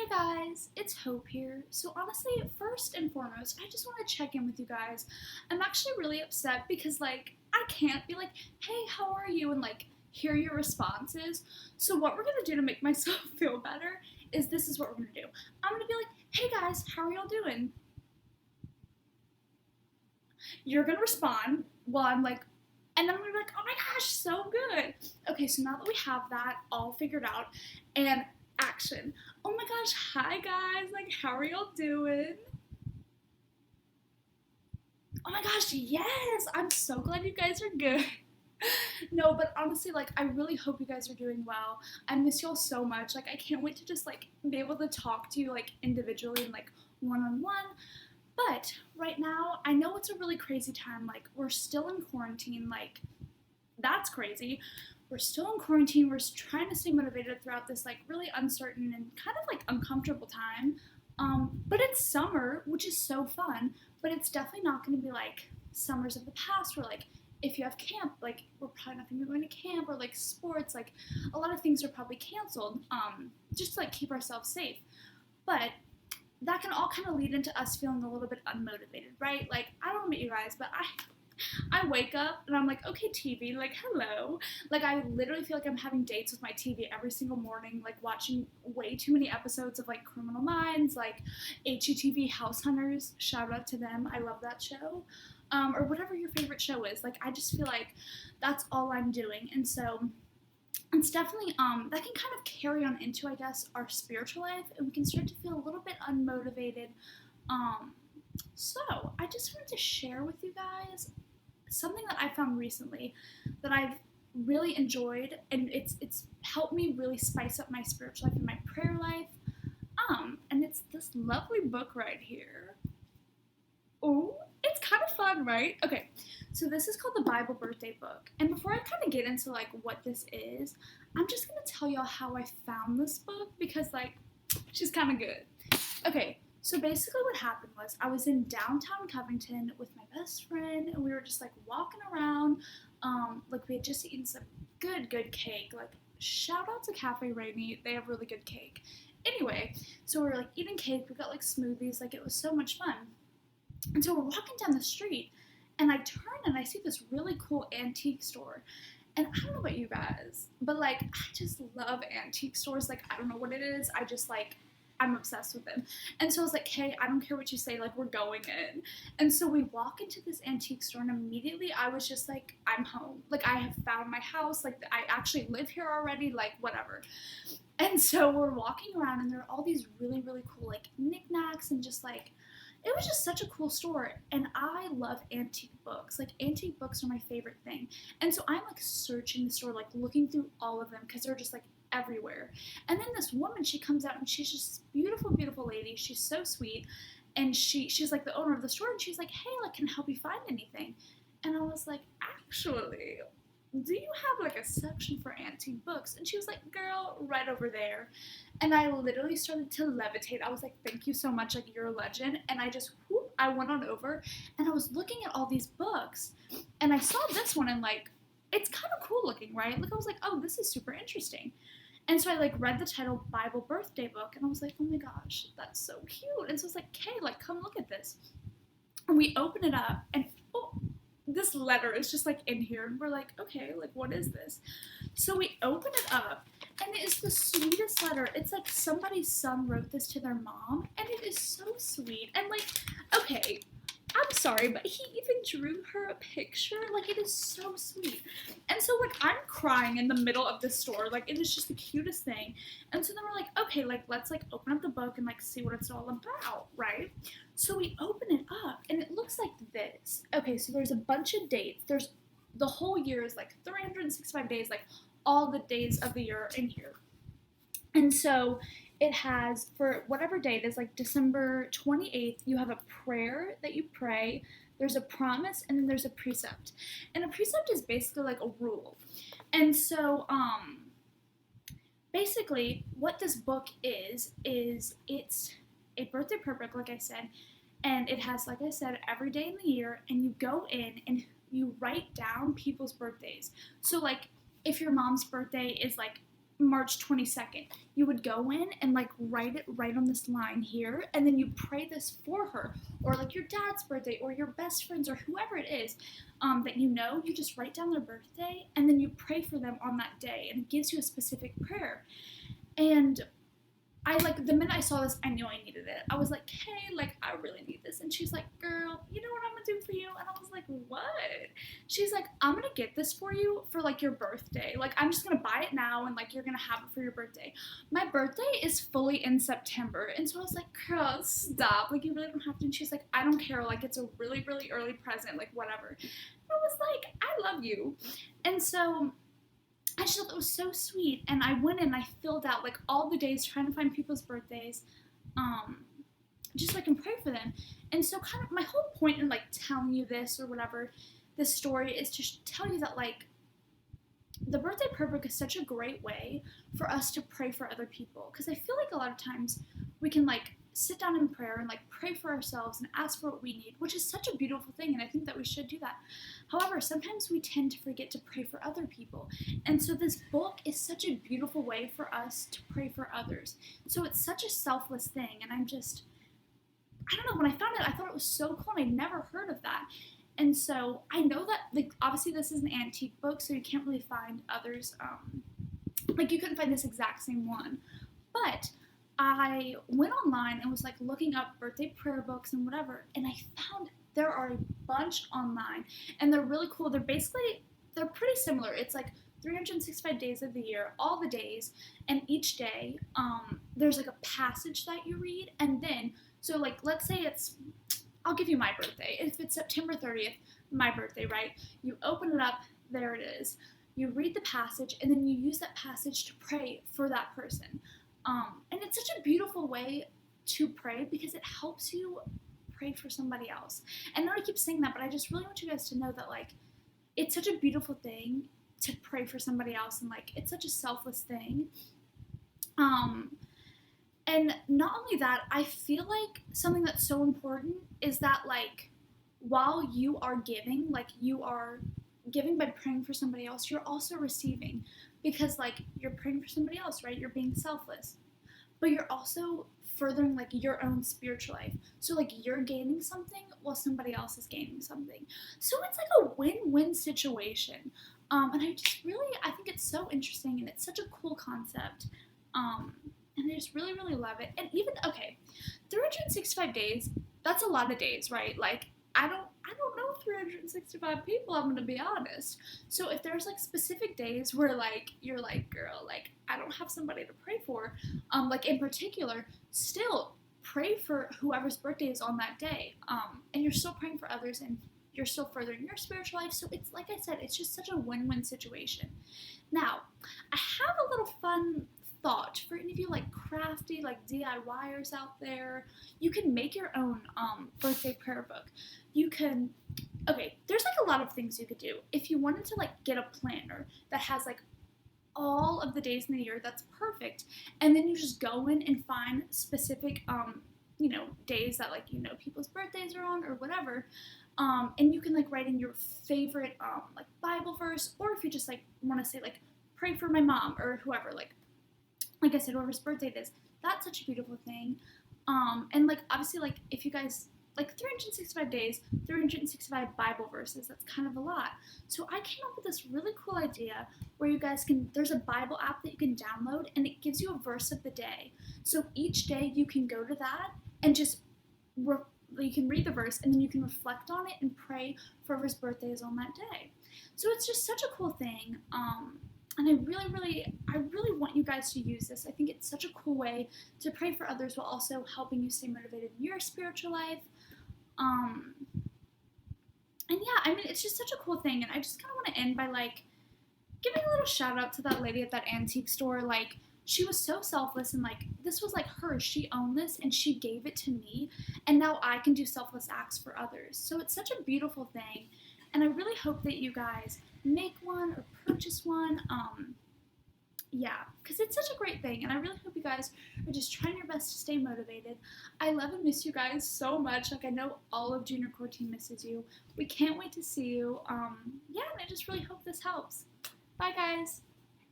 Hey guys, it's Hope here. So honestly, first and foremost, I just want to check in with you guys. I'm actually really upset because I can't be like, "Hey, how are you?" and hear your responses. So what we're going to do to make myself feel better is this is what we're going to do. I'm going to be like, "Hey guys, how are y'all doing?" You're going to respond while I'm like, and then I'm gonna be like, "Oh my gosh, so good." Okay, so now that we have that all figured out, and action. Oh my gosh, hi guys, how are y'all doing? Oh my gosh, yes, I'm so glad you guys are good. No, but honestly, I really hope you guys are doing well. I miss y'all so much. I can't wait to just be able to talk to you individually and one on one. But right now, I know it's a really crazy time. We're still in quarantine. That's crazy. We're still in quarantine. We're trying to stay motivated throughout this really uncertain and kind of uncomfortable time. But it's summer, which is so fun. But it's definitely not going to be like summers of the past, where if you have camp, we're probably not going to be going to camp, or sports. A lot of things are probably canceled. Just to keep ourselves safe. But that can all kind of lead into us feeling a little bit unmotivated, right? I don't know about you guys, but I wake up and I'm like, okay, TV, hello. I literally feel like I'm having dates with my TV every single morning, watching way too many episodes of Criminal Minds, HGTV House Hunters. Shout out to them. I love that show. Or whatever your favorite show is. I just feel like that's all I'm doing. And so it's definitely that can kind of carry on into, I guess, our spiritual life, and we can start to feel a little bit unmotivated. So I just wanted to share with you guys something that I found recently that I've really enjoyed, and it's helped me really spice up my spiritual life and my prayer life. And it's this lovely book right here. Oh, it's kind of fun, right? Okay, so this is called the Bible Birthday Book. And before I kind of get into what this is, I'm just gonna tell y'all how I found this book because she's kind of good. Okay, so basically what happened was I was in downtown Covington with my best friend, and we were just walking around. We had just eaten some good cake. Shout out to Cafe Rainy, they have really good cake. Anyway, so we were eating cake. We got smoothies. It was so much fun. And so we're walking down the street, and I turn and I see this really cool antique store. And I don't know about you guys, but I just love antique stores. I don't know what it is. I just I'm obsessed with them. And so I was like, "Hey, I don't care what you say, we're going in." And so we walk into this antique store, and immediately I was just "I'm home. I have found my house. I actually live here already, whatever." And so we're walking around, and there are all these really, really cool knickknacks, and just it was just such a cool store. And I love antique books. Antique books are my favorite thing. And so I'm searching the store, looking through all of them, because they're just everywhere. And then this woman, she comes out, and she's just this beautiful, beautiful lady. She's so sweet. And she's the owner of the store, and she's like, "Hey, can I help you find anything?" And I was like, "Actually, do you have a section for antique books?" And she was like, "Girl, right over there." And I literally started to levitate. I was like, "Thank you so much, you're a legend." And I went on over, and I was looking at all these books, and I saw this one, and it's kind of cool looking, right? I was like, "Oh, this is super interesting." And so I read the title Bible Birthday Book, and I was like, "Oh my gosh, that's so cute." And so I was like, "Okay, come look at this." And we open it up, and oh, this letter is just in here, and we're like, "Okay, what is this?" So we open it up, and it is the sweetest letter. It's somebody's son wrote this to their mom, and it is so sweet. And okay, I'm sorry, but he even drew her a picture. It is so sweet. And so I'm crying in the middle of the store. It is just the cutest thing. And so then we're like, "Okay, let's open up the book and see what it's all about," right? So we open it up, and it looks like this. Okay, so there's a bunch of dates. There's the whole year is 365 days, all the days of the year are in here. And so it has, for whatever date is December 28th, you have a prayer that you pray. There's a promise, and then there's a precept. And a precept is basically a rule. And so basically what this book is it's a birthday prayer book, like I said, and it has, like I said, every day in the year, and you go in and you write down people's birthdays. So if your mom's birthday is March 22nd. You would go in and like write it right on this line here, and then you pray this for her, or like your dad's birthday, or your best friends, or whoever it is that you know. You just write down their birthday, and then you pray for them on that day, and it gives you a specific prayer. And I like, the minute I saw this, I knew I needed it. I was like, hey, like, I really need this. And she's like, girl, you know what I'm gonna do for you? And I was like, what? She's like, I'm gonna get this for you for like your birthday. Like, I'm just gonna buy it now, and like you're gonna have it for your birthday. My birthday is fully in September. And so I was like, girl, stop. Like, you really don't have to. And she's like, I don't care. Like, it's a really, really early present. Like, whatever. And I was like, I love you. And so I just thought that was so sweet, and I went in and I filled out like all the days trying to find people's birthdays, just so I can pray for them. And so kind of my whole point in like telling you this or whatever, this story, is to tell you that like the birthday prayer book is such a great way for us to pray for other people, because I feel like a lot of times we can like sit down in prayer and like pray for ourselves and ask for what we need, which is such a beautiful thing, and I think that we should do that. However, sometimes we tend to forget to pray for other people, and so this book is such a beautiful way for us to pray for others. So it's such a selfless thing, and I don't know, when I found it, I thought it was so cool, and I'd never heard of that. And so I know that, like, obviously this is an antique book, so you can't really find others, like you couldn't find this exact same one, but I went online and was like looking up birthday prayer books and whatever, and I found there are a bunch online, and they're really cool. They're pretty similar. It's like 365 days of the year, all the days, and each day there's like a passage that you read, and then, so like let's say I'll give you my birthday. If it's September 30th, my birthday, right? You open it up, there it is. You read the passage, and then you use that passage to pray for that person. And it's such a beautiful way to pray, because it helps you pray for somebody else. And I know I keep saying that, but I just really want you guys to know that like it's such a beautiful thing to pray for somebody else, and like it's such a selfless thing. And not only that, I feel like something that's so important is that like while you are giving, like you are giving by praying for somebody else, you're also receiving, because like you're praying for somebody else, right? You're being selfless, but you're also furthering like your own spiritual life. So like you're gaining something while somebody else is gaining something. So it's like a win-win situation. And I think it's so interesting, and it's such a cool concept. And I just really, really love it. And even, okay, 365 days, that's a lot of days, right? Like, I don't know 365 people, I'm gonna be honest. So if there's like specific days where like you're like, girl, like I don't have somebody to pray for, like in particular, still pray for whoever's birthday is on that day. And you're still praying for others, and you're still furthering your spiritual life. So it's like I said, it's just such a win-win situation. Now, I have a little fun thought for any of you like crafty like DIYers out there. You can make your own birthday prayer book. You can, okay, there's like a lot of things you could do. If you wanted to like get a planner that has like all of the days in the year, that's perfect. And then you just go in and find specific days that like people's birthdays are on or whatever. And you can like write in your favorite like Bible verse, or if you just like want to say like pray for my mom or whoever, like I said, whoever's birthday it is, that's such a beautiful thing. And like obviously like if you guys like 365 days, 365 Bible verses, that's kind of a lot. So I came up with this really cool idea where you guys there's a Bible app that you can download, and it gives you a verse of the day. So each day you can go to that and just you can read the verse, and then you can reflect on it and pray for whoever's birthday is on that day. So it's just such a cool thing. And I really want you guys to use this. I think it's such a cool way to pray for others while also helping you stay motivated in your spiritual life. And yeah, I mean, it's just such a cool thing. And I just kind of want to end by like giving a little shout out to that lady at that antique store. Like, she was so selfless, and like this was like her. She owned this, and she gave it to me, and now I can do selfless acts for others. So it's such a beautiful thing, and I really hope that you guys make one or purchase one. Yeah, because it's such a great thing, and I really hope you guys are just trying your best to stay motivated. I love and miss you guys so much. Like, I know all of Junior Core Team misses you. We can't wait to see you. Yeah, and I just really hope this helps. Bye, guys.